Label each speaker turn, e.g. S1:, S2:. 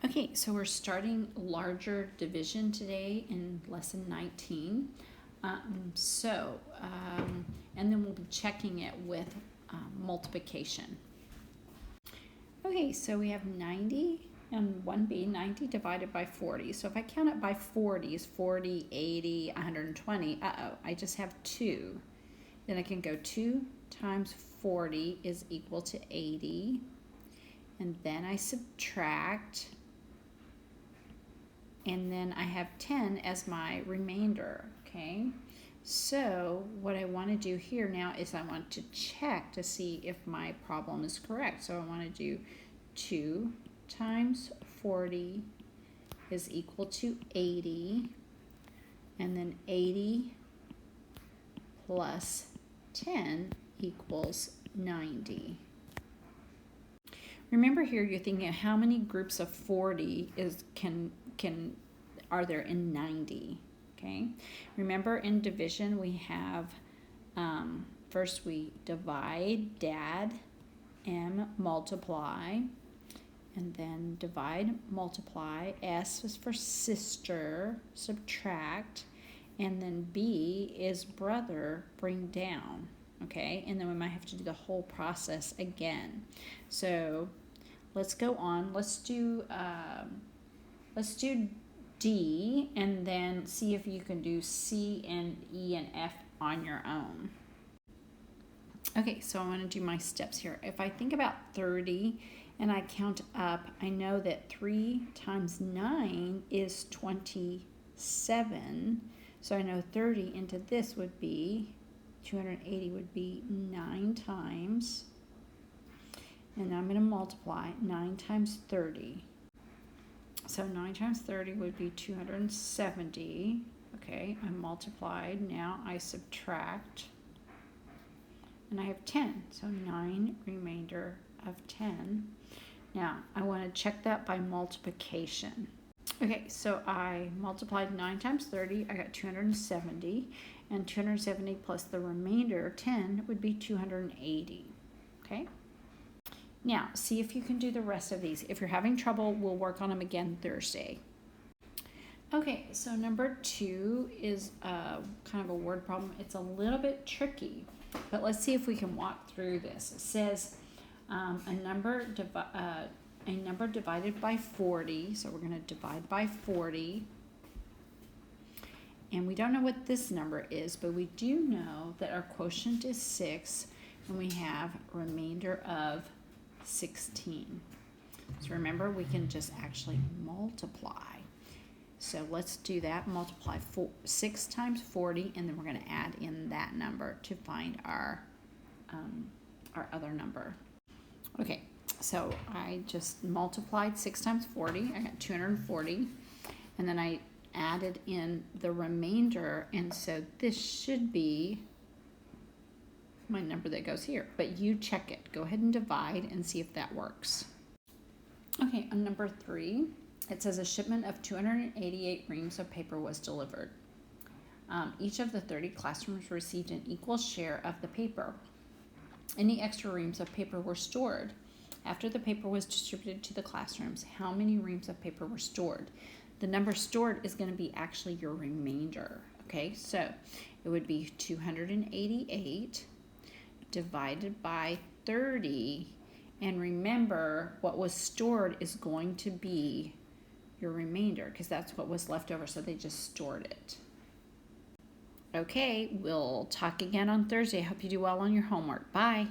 S1: Okay, so we're starting larger division today in lesson 19. And then we'll be checking it with multiplication. Okay, so we have 90 and 1b, 90 divided by 40. So if I count it by 40s, 40, 80, 120, I just have 2. Then I can go 2 times 40 is equal to 80. And then I subtract. And then I have 10 as my remainder, okay? So what I want to do here now is I want to check to see if my problem is correct. So I want to do 2 times 40 is equal to 80, and then 80 plus 10 equals 90. Remember here, you're thinking how many groups of 40 are there in 90? Okay. Remember, in division we have first we divide, dad, m, multiply, and then divide, multiply. S is for sister, subtract, and then B is brother, bring down. Okay, and then we might have to do the whole process again. So let's go on. Let's do D, and then see if you can do C and E and F on your own. Okay, so I want to do my steps here. If I think about 30 and I count up, I know that 3 times 9 is 27. So I know 30 into this would be 280 would be 9 times. And I'm going to multiply 9 times 30. So 9 times 30 would be 270. Okay, I multiplied. Now I subtract. And I have 10. So 9 remainder of 10. Now I want to check that by multiplication. Okay, so I multiplied 9 times 30. I got 270. And 270 plus the remainder, 10, would be 280. Okay? Now, see if you can do the rest of these. If you're having trouble, we'll work on them again Thursday. Okay, so number 2 is kind of a word problem. It's a little bit tricky, but let's see if we can walk through this. It says a number divided by 40. So we're going to divide by 40. And we don't know what this number is, but we do know that our quotient is 6, and we have remainder of 16. So remember, we can just actually multiply. So let's do that. Multiply 6 times 40, and then we're going to add in that number to find our other number. Okay, so I just multiplied 6 times 40. I got 240, and then I added in the remainder, and so this should be my number that goes here, but you check it. Go ahead and divide and see if that works. Okay, on number 3, it says a shipment of 288 reams of paper was delivered. Each of the 30 classrooms received an equal share of the paper. Any extra reams of paper were stored. After the paper was distributed to the classrooms, how many reams of paper were stored? The number stored is going to be actually your remainder. Okay, so it would be 288 divided by 30, and remember, what was stored is going to be your remainder because that's what was left over, so they just stored it. Okay, we'll talk again on Thursday. I hope you do well on your homework. Bye.